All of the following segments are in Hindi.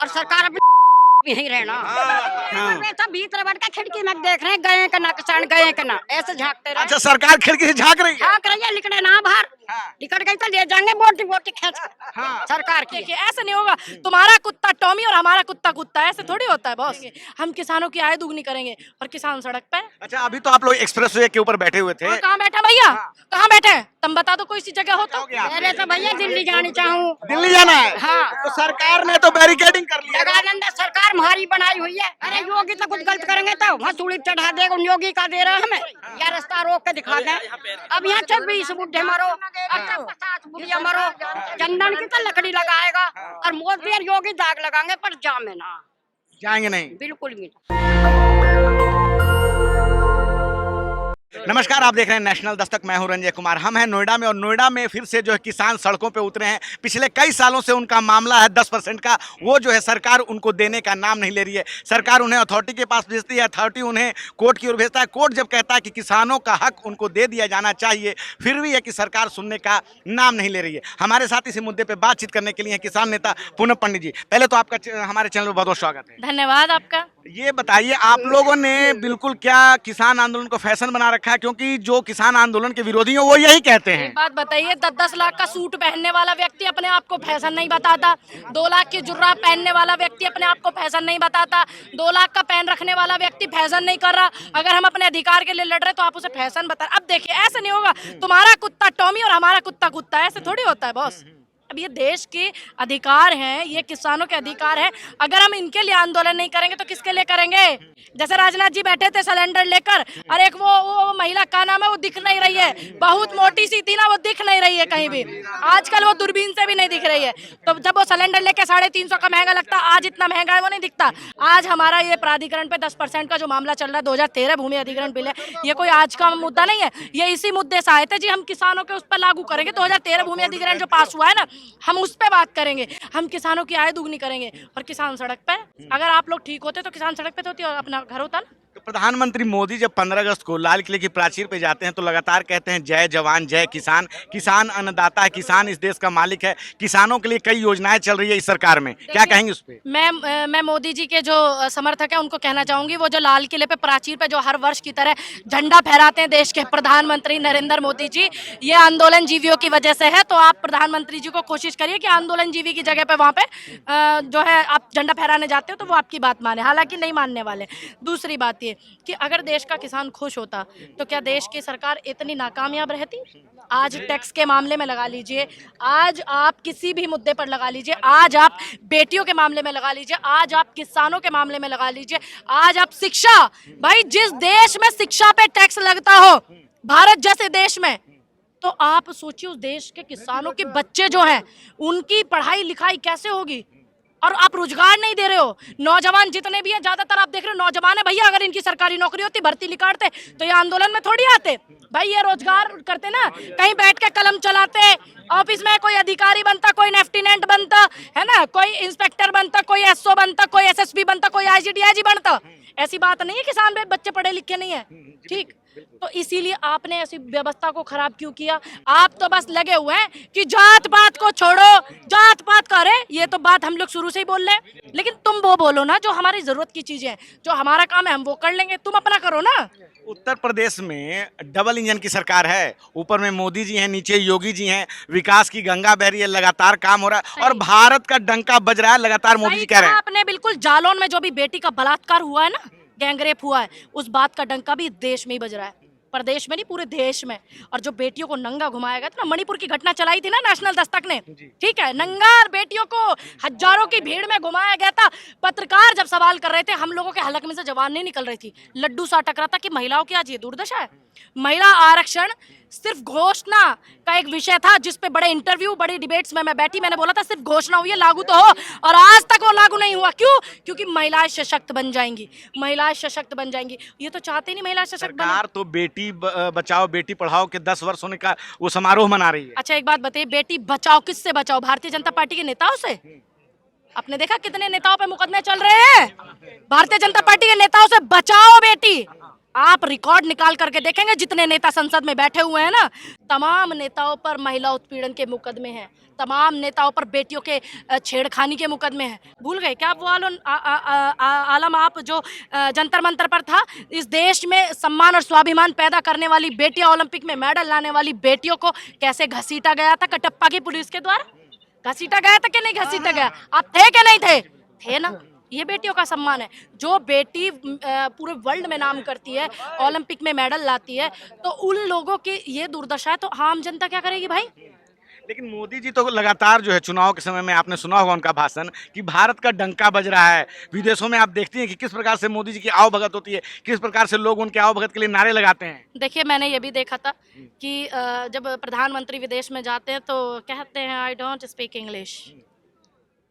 और सरकार अपनी यही रहना। सब भीतर बैठ के खिड़की में देख रहे हैं, गए का ना किसान गए का ना, ऐसे झांकते रहे। अच्छा, सरकार खिड़की से झांक रही है। झांक रही है, लिखने ना बाहर निकट गई तो ले जाएंगे बोटी बोटी खींच कर। सरकार की देखिए ऐसे नहीं होगा, तुम्हारा कुत्ता टॉमी और हमारा कुत्ता कुत्ता, ऐसे थोड़ी होता है बॉस। हम किसानों की आय दुगनी करेंगे और किसान सड़क पे। अच्छा, अभी तो आप लोग एक्सप्रेसवे के ऊपर बैठे हुए थे। कहाँ बैठे भैया, कहाँ बैठे हैं? तुम बता दो कोई सी जगह हो तो। मेरे तो भैया दिल्ली जानी चाहूँ। दिल्ली जाना है? हाँ। तो सरकार ने तो बैरिकेडिंग कर लिया। जगानंद सरकार हमारी बनाई हुई है। अरे योगी तो कुछ गलत करेंगे तो वहाँ सूली चढ़ा देगा, उन योगी का दे रहा है हमें, या रास्ता रोक के दिखा दे। अब यहाँ 26 बुढ़े मरो, 50 बुढ़िया मरो, चंदन की तो लकड़ी लगाएगा और मोदी और योगी दाग लगाएंगे, पर जामे ना जाएंगे नहीं। बिल्कुल भी। नमस्कार, आप देख रहे हैं नेशनल दस्तक। मैं हूं रंजय कुमार। हम हैं नोएडा में और नोएडा में फिर से जो है किसान सड़कों पे उतरे हैं। पिछले कई सालों से उनका मामला है 10% का, वो जो है सरकार उनको देने का नाम नहीं ले रही है। सरकार उन्हें अथॉरिटी के पास भेजती है, अथॉरिटी उन्हें कोर्ट की ओर भेजता है। कोर्ट जब कहता है कि किसानों का हक उनको दे दिया जाना चाहिए, फिर भी है कि सरकार सुनने का नाम नहीं ले रही है। हमारे साथ इसी मुद्दे पर बातचीत करने के लिए किसान नेता पूनम पंडित जी। पहले तो आपका हमारे चैनल में बहुत बहुत स्वागत है। धन्यवाद आपका। ये बताइए, आप लोगों ने बिल्कुल क्या किसान आंदोलन को फैशन बना रखा है? क्योंकि जो किसान आंदोलन के विरोधी हैं वो यही कहते हैं। एक बात बताइए, 10-10 लाख का सूट पहनने वाला व्यक्ति अपने आप को फैशन नहीं बताता? 2 लाख की जुर्राब पहनने वाला व्यक्ति अपने आप को फैशन नहीं बताता? 2 लाख का पेन रखने वाला व्यक्ति फैशन नहीं कर रहा? अगर हम अपने अधिकार के लिए लड़ रहे तो आप उसे फैशन बता। अब देखिए ऐसे नहीं होगा, तुम्हारा कुत्ता टॉमी और हमारा कुत्ता कुत्ता, ऐसे थोड़ी होता है बॉस। अब ये देश के अधिकार हैं, ये किसानों के अधिकार हैं। अगर हम इनके लिए आंदोलन नहीं करेंगे तो किसके लिए करेंगे? जैसे राजनाथ जी बैठे थे सिलेंडर लेकर, और एक वो महिला का नाम है, वो दिख नहीं रही है, बहुत मोटी सी थी ना, वो दिख नहीं रही है कहीं भी। आजकल वो दूरबीन से भी नहीं दिख रही है। तो जब वो सिलेंडर लेके 350 का महंगा लगता, आज इतना महंगा है वो नहीं दिखता। आज हमारा ये प्राधिकरण पे 10% का जो मामला चल रहा है, 2013 भूमि अधिग्रहण बिल है, ये कोई आज का मुद्दा नहीं है। ये इसी मुद्दे से आए थे जी, हम किसानों के उस पर लागू करेंगे। 2013 भूमि अधिग्रहण जो पास हुआ है ना, हम उस पे बात करेंगे। हम किसानों की आय दुगनी करेंगे और किसान सड़क पे। अगर आप लोग ठीक होते तो किसान सड़क पे तो होती और अपना घर होता ना। तो प्रधानमंत्री मोदी जब 15 अगस्त को लाल किले की प्राचीर पे जाते हैं तो लगातार कहते हैं जय जवान जय किसान। किसान अन्नदाता है, किसान इस देश का मालिक है। किसानों के लिए कई योजनाएं चल रही है इस सरकार में, क्या कहेंगे उस पे? मैं मोदी जी के जो समर्थक है उनको कहना चाहूंगी, वो जो लाल किले पे प्राचीर पे जो हर वर्ष की तरह झंडा फहराते हैं देश के प्रधानमंत्री नरेंद्र मोदी जी, ये आंदोलन जीवियों की वजह से है। तो आप प्रधानमंत्री जी को कोशिश करिए कि आंदोलन जीवी की जगह पे वहाँ पे जो है आप झंडा फहराने जाते हो तो वो आपकी बात माने, हालांकि नहीं मानने वाले। दूसरी बात ये कि अगर देश का किसान खुश होता तो क्या देश की सरकार इतनी नाकामयाब रहती? आज टैक्स के मामले में लगा लीजिए, आज आप किसी भी मुद्दे पर लगा लीजिए, आज आप बेटियों के मामले में लगा लीजिए, आज आप किसानों के मामले में लगा लीजिए, आज आप शिक्षा, भाई जिस देश में शिक्षा पे टैक्स लगता हो, भारत जैसे देश में, तो आप सोचिए उस देश के किसानों के बच्चे जो हैं उनकी पढ़ाई लिखाई कैसे होगी? और आप रोजगार नहीं दे रहे हो। नौजवान जितने भी हैं, ज्यादातर आप देख रहे हो नौजवान है भैया। अगर इनकी सरकारी नौकरी होती, भर्ती निकालते तो ये आंदोलन में थोड़ी आते भाई। ये रोजगार करते ना, कहीं बैठ के कलम चलाते, ऑफिस में कोई अधिकारी बनता, कोई लेफ्टिनेंट बनता है ना, कोई इंस्पेक्टर बनता, कोई एसओ बनता, कोई एसएसपी बनता, कोई आईजी बनता। ऐसी बात नहीं है किसान में बच्चे पढ़े लिखे नहीं है, ठीक? तो इसीलिए आपने ऐसी व्यवस्था को खराब क्यों किया? आप तो बस लगे हुए हैं कि जात पात को छोड़ो, जात पात करे। ये तो बात हम लोग शुरू से ही बोल रहे हैं, लेकिन तुम वो बोलो ना जो हमारी जरूरत की चीजें हैं, जो हमारा काम है हम वो कर लेंगे, तुम अपना करो ना। उत्तर प्रदेश में डबल इंजन की सरकार है, ऊपर में मोदी जी हैं, नीचे योगी जी हैं, विकास की गंगा बह रही है, लगातार काम हो रहा है और भारत का डंका बज रहा है, लगातार मोदी जी कह रहे हैं। आपने बिल्कुल, जालौन में जो भी बेटी का बलात्कार हुआ है ना, गैंगरेप हुआ है, उस बात का डंका भी देश में ही बज रहा है, प्रदेश में नहीं पूरे देश में। और जो बेटियों को नंगा घुमाया गया था ना, मणिपुर की घटना चलाई थी ना नेशनल दस्तक ने, ठीक है, नंगा बेटियों को हजारों की भीड़ में घुमाया गया था। पत्रकार जब सवाल कर रहे थे, हम लोगों के हलक में से जवान नहीं निकल रही थी, लड्डू सा टक रहा था कि महिलाओं की आज ये दुर्दशा है। महिला आरक्षण सिर्फ घोषणा का एक विषय था, जिसपे बड़े इंटरव्यू, बड़ी डिबेट्स में मैं बैठी, मैंने बोला था सिर्फ घोषणा हुई है, लागू तो हो, और आज तक वो लागू नहीं हुआ। क्यों? क्योंकि महिलाएं सशक्त बन जाएंगी, महिलाएं सशक्त बन जाएंगी। ये तो चाहते नहीं महिलाएं सशक्त बने। सरकार तो बेटी बचाओ बेटी पढ़ाओ के 10 वर्ष होने का वो समारोह मना रही है। अच्छा एक बात बताइए, बेटी बचाओ किससे बचाओ? भारतीय जनता पार्टी के नेताओं से? आपने देखा कितने नेताओं पे मुकदमे चल रहे हैं? भारतीय जनता पार्टी के नेताओं से बचाओ बेटी। आप रिकॉर्ड निकाल करके देखेंगे, जितने नेता संसद में बैठे हुए हैं ना, तमाम नेताओं पर महिला उत्पीड़न के मुकदमे हैं, तमाम नेताओं पर बेटियों के छेड़खानी के मुकदमे हैं। भूल गए क्या वो आलम आप जो जंतर मंतर पर था? इस देश में सम्मान और स्वाभिमान पैदा करने वाली बेटियां, ओलंपिक में मेडल लाने वाली बेटियों को कैसे घसीटा गया था कटप्पा की पुलिस के द्वारा? घसीटा गया था कि नहीं घसीटा गया? आप थे कि नहीं थे? थे ना। ये बेटियों का सम्मान है। जो बेटी पूरे वर्ल्ड में नाम करती है, ओलंपिक में मेडल लाती है, तो उन लोगों की ये दुर्दशा है, तो आम जनता क्या करेगी भाई? लेकिन मोदी जी तो लगातार जो है चुनाव के समय में आपने सुना होगा उनका भाषण कि भारत का डंका बज रहा है। विदेशों में आप देखती हैं कि किस प्रकार से मोदी जी की आवभगत होती है, किस प्रकार से लोग उनके आवभगत के लिए नारे लगाते हैं। देखिए, मैंने ये भी देखा था कि जब प्रधानमंत्री विदेश में जाते हैं तो कहते हैं आई डोंट स्पीक इंग्लिश।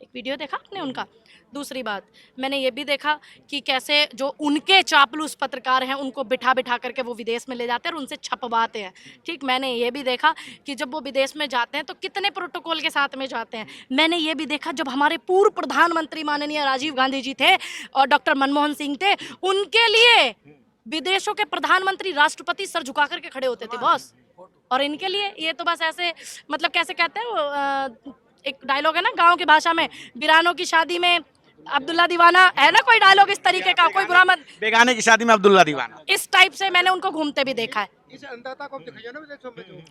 एक वीडियो देखा आपने उनका? दूसरी बात, मैंने ये भी देखा कि कैसे जो उनके चापलूस पत्रकार हैं उनको बिठा बिठा करके वो विदेश में ले जाते हैं और उनसे छपवाते हैं। ठीक, मैंने ये भी देखा कि जब वो विदेश में जाते हैं तो कितने प्रोटोकॉल के साथ में जाते हैं। मैंने ये भी देखा जब हमारे पूर्व प्रधानमंत्री माननीय राजीव गांधी जी थे और डॉक्टर मनमोहन सिंह थे, उनके लिए विदेशों के प्रधानमंत्री, राष्ट्रपति सर झुका करके खड़े होते थे बॉस। और इनके लिए ये तो बस ऐसे, मतलब कैसे कहते हैं वो, एक डायलॉग है ना गाँव की भाषा में, बिरानों की शादी में अब्दुल्ला दीवाना, है ना कोई डायलॉग इस तरीके का, कोई बुरा मत, बेगाने की शादी में अब्दुल्ला दीवाना, इस टाइप से मैंने उनको घूमते भी देखा है।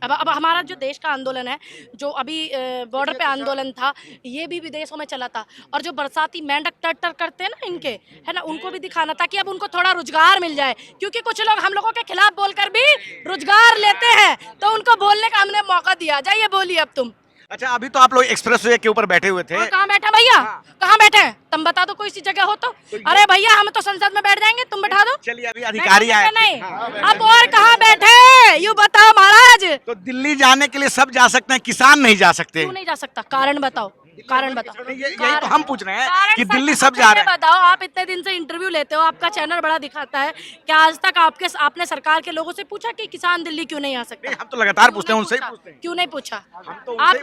अब हमारा जो देश का आंदोलन है, जो अभी बॉर्डर पे आंदोलन था, ये भी विदेशों में चला था। और जो बरसाती मेंढक टर करते हैं ना इनके, है ना, उनको भी दिखाना था कि अब उनको थोड़ा रोजगार मिल जाए, क्योंकि कुछ लोग हम लोगों के खिलाफ बोलकर भी रोजगार लेते हैं, तो उनको बोलने का हमने मौका दिया। जाइए बोलिए अब तुम। अच्छा, अभी तो आप लोग एक्सप्रेस वे के ऊपर बैठे हुए थे। कहाँ बैठे भैया? कहाँ बैठे हैं? तुम बता दो कोई सी जगह हो तो। अरे भैया, हम तो संसद में बैठ जाएंगे, तुम बैठा दो। चलिए, अभी अधिकारी आए नहीं, अब और कहाँ बैठे? यू बताओ महाराज। तो दिल्ली जाने के लिए सब जा सकते हैं, किसान नहीं जा सकते? क्यों नहीं जा सकता? कारण बताओ, कारण बताओ। यही तो हम पूछ रहे हैं कि दिल्ली सब जा रहे हैं। बताओ, आप इतने दिन से इंटरव्यू लेते हो, आपका चैनल बड़ा दिखाता है, क्या आज तक आपने सरकार के लोगों से पूछा कि किसान दिल्ली क्यों नहीं आ सकते? हम तो लगातार पूछते हैं, उनसे ही पूछते हैं। क्यों नहीं पूछा? आप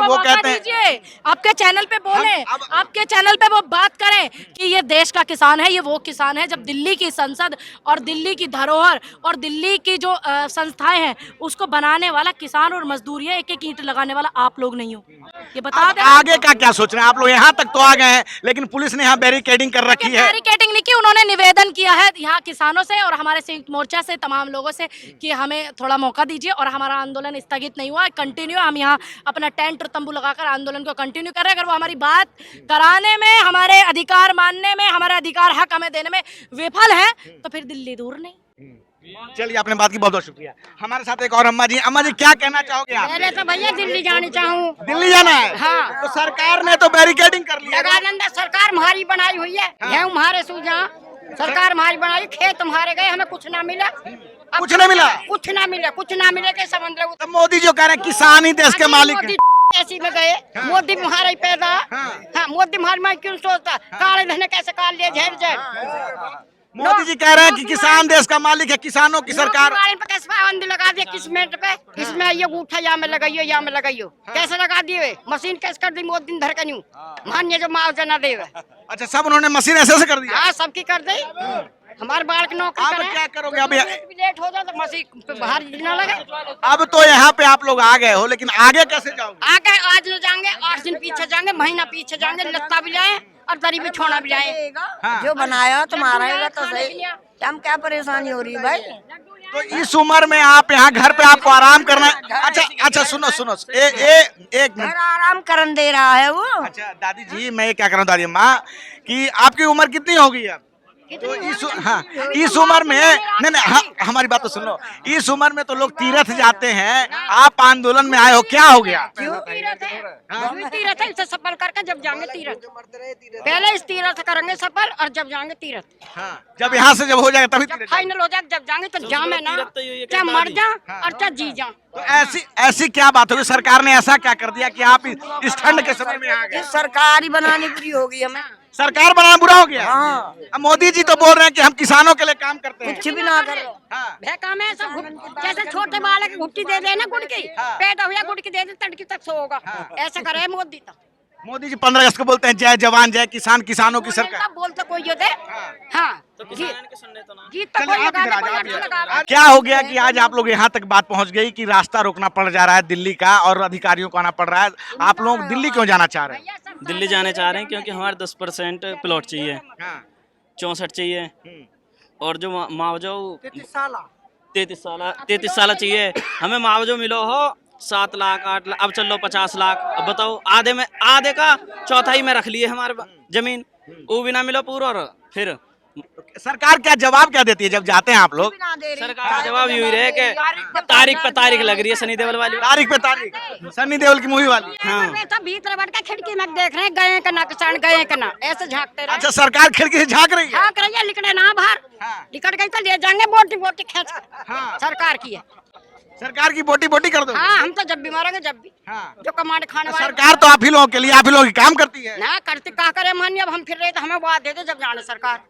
वो कहते हैं आपके चैनल पे बोले, आपके चैनल पे वो बात करें कि ये देश का किसान है, ये वो किसान है। जब दिल्ली की संसद और दिल्ली की धरोहर और दिल्ली की जो संस्थाएं हैं, उसको बनाने वाला किसान और मजदूर है, एक एक ईंट लगाने वाला आप लोग नहीं हो। ये बता दें। आगे का क्या सोच रहे हैं आप लोग? यहाँ तक तो आ गए हैं, लेकिन पुलिस ने यहाँ बैरिकेडिंग कर रखी है। बैरिकेडिंग नहीं की, उन्होंने निवेदन किया है यहाँ किसानों से और हमारे संयुक्त मोर्चा से, तमाम लोगों से, कि हमें थोड़ा मौका दीजिए। और हमारा आंदोलन स्थगित नहीं हुआ, कंटिन्यू। हम यहाँ अपना टेंट और तंबू लगाकर आंदोलन को कंटिन्यू कर रहे हैं। अगर वो हमारी बात कराने में, हमारे अधिकार मानने में, हमारे अधिकार हक हमें देने में विफल है, तो फिर दिल्ली दूर नहीं। चलिए, आपने बात की बहुत बहुत शुक्रिया। हमारे साथ एक और अम्मा जी। अम्मा जी, क्या कहना चाहोगे आप? पहले तो भैया दिल्ली जानी चाहूँ। दिल्ली जाना है? हाँ। तो सरकार ने तो बैरिकेडिंग कर लिया। जगानंदा सरकार हमारी बनाई हुई है, गेहूं हमारे सूझा, सरकार हमारी बनाई, खेत तुम्हारे गए, हमें कुछ ना मिला। कुछ नहीं मिला? कुछ ना मिले, कुछ ना मिले के समझ लो। तो मोदी जो कह रहे हैं किसान ही देश के मालिक हैं। ऐसी में गए, मोदी तुम्हारा ही पैदा। हाँ, मोदी तुम्हारी मैं क्यों सोचता, काले धने कैसे काट लिए झेल झेल। मोदी जी कह रहे हैं कि किसान देश का मालिक है, किसानों की सरकार। कैसे पाबंदी लगा दिया किस मिनट पे, इसमें ये अंगूठा यहाँ में लगाइयो, यहाँ में लगाइयो, कैसे लगा दिए? मशीन कैसे कर दी मोदी धर के न्यू, मान्य जो मुआवजा ना दे। अच्छा, सब उन्होंने मशीन ऐसे कर दिया? हाँ, सबकी कर दी। हमारे बाल की नौकरी आप करें। क्या करोगे अभी? लेट हो जाए तो मशीन बाहर ना लगे। अब तो यहाँ पे आप लोग आ गए हो, लेकिन आगे कैसे जाओगे? आगे आज न जाएंगे, 8 दिन पीछे जाएंगे, महीना पीछे जाएंगे, लत्ता भी जाए और दरी भी छोड़ा भी जाए। हाँ। जो बनाया तुम्हारा है तो सही, हम क्या परेशानी हो रही भाई? तो इस उम्र में आप यहाँ घर पे आपको आराम करना है। अच्छा, सुनो एक मिनट। घर आराम करन दे रहा है वो। अच्छा दादी जी, मैं ये क्या कर रहा हूँ दादी अम्मा, कि आपकी उम्र कितनी होगी अब? तो इस उम्र में नहीं, हमारी बात तो सुन लो। इस उम्र में तो लोग तीर्थ जाते हैं, आप आंदोलन में आए हो, क्या हो गया? क्यों तीरथ है? तीरथ है, इसे सफल करके जब जाएंगे तीरथ। पहले इस तीरथ करेंगे सफल, और जब जाएंगे तीरथ। हाँ, जब यहाँ से जब हो जाएगा तभी तीरथ फाइनल हो जाए, जब जाएंगे तो जामे ना, चाहे मर जा और चाहे जी जा। तो ऐसी क्या बात होगी? सरकार ने ऐसा क्या कर दिया कि आप इस ठंड के समय में आ गए? सरकार ही बनानी बुरी होगी हमें। सरकार बनाना बुरा हो गया? हाँ। अब मोदी जी तो बोल रहे हैं कि हम किसानों के लिए काम करते हैं। कुछ भी ना करो। हाँ। काम है सब, जैसे छोटे बालक घुट्टी दे देना गुड़ की, पैदा हुआ गुड़ की दे दे, तड़की तक सो होगा। ऐसा करे मोदी तो मोदी जी 15 अगस्त को बोलते हैं जय जवान जय किसान, किसानों की सरकार। बोलते कोई ये दे। हाँ गीत तो चलिए कोई आप लगा इधर आ दे, जाओ, कोई आप अच्छा इधर। लगा दे। क्या हो गया कि आज आप लोग यहाँ तक बात पहुँच गई कि रास्ता रोकना पड़ जा रहा है दिल्ली का और अधिकारियों को आना पड़ रहा है। आप लोग दिल्ली क्यों जाना चाह रहे हैं? दिल्ली जाने चाह रहे हैं क्योंकि हमारे 10% प्लॉट चाहिए, 64 चाहिए, और जो मुआवजा 33 साल चाहिए। हमें मुआवजा मिलो हो 7 लाख 8 लाख, अब चल लो 50 लाख। अब बताओ आधे का चौथाई में रख लिए हमारे जमीन, वो भी ना मिलो पूरा। और फिर सरकार क्या जवाब क्या देती है जब जाते हैं आप लोग? सरकार का जवाब यूं ही रहे कि तारीख पे तारीख लग रही है सनी देओल वाली। तारीख पे तारीख, सनी देओल की मूवी वाली। हाँ। सब भीतर बैठ के खिड़की में देख रहे हैं, गए का ना किसान गए का ना, ऐसे झांकते रहे। अच्छा, सरकार खिड़की से झांक रही है। झांक रही है, लिखने ना बाहर। हाँ। लिखट गई तो ले जाएंगे बोटी बोटी खींच कर। हाँ। सरकार की है। सरकार की बोटी बोटी कर दो। हाँ, हम तो जब भी मारेंगे जब भी। हाँ। जो कमांड खाने वाले सरकार तो आप ही लोगों के लिए, आप ही लोगों की काम करती है। ना करते क्या करे, मानिए अब हम फिर रहे तो हमें बात दे दे जब जाने सरकार।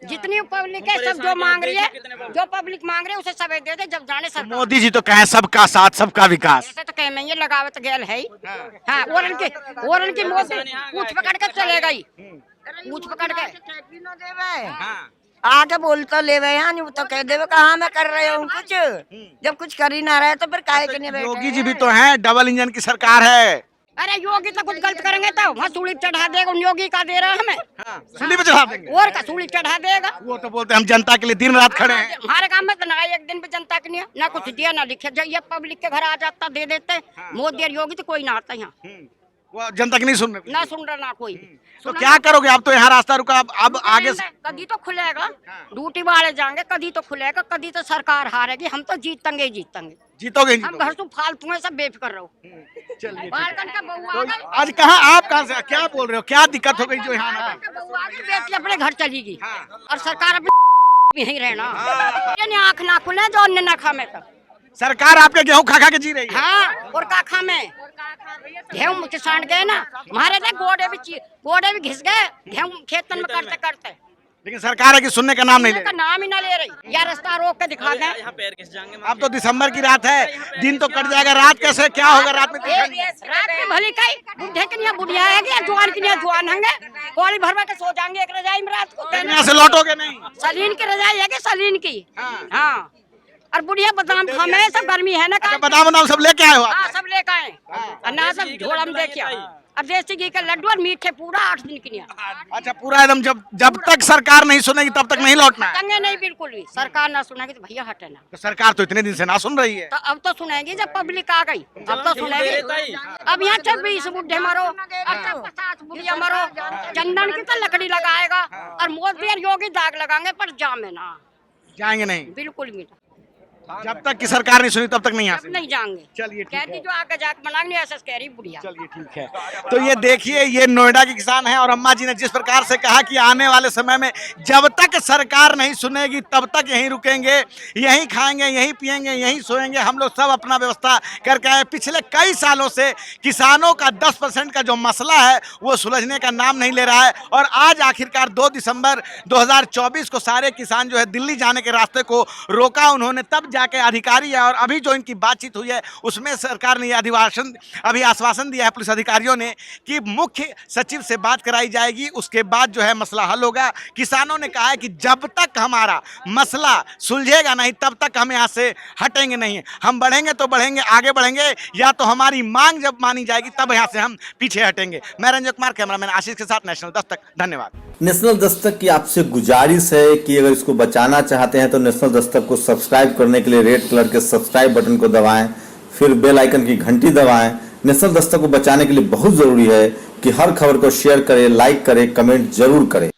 जितनी पब्लिक है सब जो मांग रही है, जो पब्लिक मांग रही है उसे सब दे दे जब जाने सरकार। मोदी जी तो कहें सबका साथ सबका विकास। ऐसे तो कह में ये लगावत गेल है। हाँ, और इनकी मोदी पूछ पकड़ के चले गई, पूछ पकड़ के। आके बोलता ले गए यहाँ, नहीं तो कह देवे कहाँ मैं कर रहे हूँ कुछ। जब कुछ कर ही ना रहे तो फिर काहे के नहीं बैठे। योगी जी भी तो हैं, डबल इंजन की सरकार है। अरे योगी तो कुछ गलत करेंगे तो वहाँ सूली चढ़ा देगा, योगी का दे रहा हमें। सूली पे चढ़ा देंगे। और का सूली चढ़ा देगा। वो तो बोलते हैं हम जनता के लिए दिन रात खड़े हैं। हमारे काम में तो ना एक दिन भी जनता के नहीं है, ना कुछ दिया ना लिखे। जब ये पब्लिक के घर आ जाता दे देते, मोदी और योगी तो कोई ना आता यहाँ, वो जनता की नहीं सुन रहे। ना सुन रहा ना कोई। तो क्या करोगे? आप तो यहाँ रास्ता रुका, अब आगे से कभी तो खुलेगा, ड्यूटी वाले जाएंगे, कभी तो खुलेगा, कभी तो सरकार हारेगी। हम तो जीतेंगे ही जीतेंगे। जीतोगे हम घर से फालतू है सब बेफिक्र रहो। चलिए बालकन का बहू आ गई, आज कहाँ, आप कहाँ से, क्या बोल रहे हो, क्या दिक्कत हो गई जो यहाँ ना गई? बालकन का बहू आ गई, बेटी अपने घर चली गई और सरकार अपने यहीं रहना। ये नहीं आँख ना खुले जो अन्य ना खामे तक। सरकार आपके गेहूं खा खा के जी रही है। हाँ, और का खामे गेहूं किसान गए ना, हमारे थे गोडे भी घिस गए गेहूं खेतन में करते करते। लेकिन सरकार है कि सुनने का नाम नहीं ले का रही। नाम ही ना ले रही। या रास्ता रोक के दिखा दें। यहाँ पैर घिस जाएंगे। अब तो दिसंबर की रात है, दिन तो कट जाएगा, रात कैसे क्या होगा रात में? रात में भली कई बुढ़े के लिए बुढ़िया है, जवान के लिए जवान होंगे। कोली भरवा के सो जाएंगे एक रजाई में रात को। यहाँ से लौटोगे नहीं? सलीन की रजाई है कि सलीन की। हाँ, और बुढ़िया बादाम खामे, सब गर्मी है ना। अच्छा, बादाम सब लेके आए हो आप? हाँ, सब लेके आए। अनाज सब झोला में देखिए। अब देसी घी का लड्डू और मीठे पूरा 8 दिन के लिए। अच्छा, पूरा एकदम जब तक सरकार नहीं सुनेगी तब तक नहीं लौटना है। हटेंगे नहीं बिल्कुल भी। सरकार ना सुनेगी तो भैया हटे ना। तो सरकार तो इतने दिन से ना सुन रही है। तो अब तो सुनेगी जब पब्लिक आ गई, अब तो सुनेगी। अब यहाँ 26 बुढ़े मरो, 50 बुढ़िया मरो, चंदन की तो लकड़ी लगाएगा और मोदी और योगी दाग लगाएंगे पर जामे ना जाएंगे नहीं बिल्कुल भी। जब तक की सरकार नहीं सुनी तब तक नहीं आ अब नहीं जाएंगे। चलिए ठीक कहती है। जो आगे जाके बनाएंगे ऐसा कह रही बुढ़िया। चलिए ठीक है। तो ये देखिए, ये नोएडा के किसान हैं और अम्मा जी ने जिस प्रकार से कहा कि आने वाले समय में जब तक सरकार नहीं सुनेगी तब तक यहीं रुकेंगे, यहीं खाएंगे, यहीं पिएंगे, यहीं सोएंगे। हम लोग सब अपना व्यवस्था करके आए। पिछले कई सालों से किसानों का 10% का जो मसला है वो सुलझने का नाम नहीं ले रहा है और आज आखिरकार 2 दिसंबर 2024 को सारे किसान जो है दिल्ली जाने के रास्ते को रोका उन्होंने, तब जाके अधिकारी है। और अभी जो इनकी बातचीत हुई है उसमें सरकार ने अभी आश्वासन दिया है पुलिस अधिकारियों ने कि मुख्य सचिव से बात कराई जाएगी, उसके बाद जो है मसला हल होगा। किसानों ने कहा है कि जब तक हमारा मसला सुलझेगा नहीं तब तक हम यहाँ से हटेंगे नहीं। हम बढ़ेंगे तो बढ़ेंगे, आगे बढ़ेंगे, या तो हमारी मांग जब मानी जाएगी तब यहाँ से हम पीछे हटेंगे। मैं रंजन कुमार, कैमरामैन आशीष के साथ, नेशनल दस्तक। धन्यवाद। नेशनल दस्तक की आपसे गुजारिश है कि अगर इसको बचाना चाहते हैं तो नेशनल दस्तक को सब्सक्राइब करने के लिए रेड कलर के सब्सक्राइब बटन को दबाएं, फिर बेल आइकन की घंटी दबाएं। नेशनल दस्तक को बचाने के लिए बहुत जरूरी है कि हर खबर को शेयर करें, लाइक करें, कमेंट जरूर करें।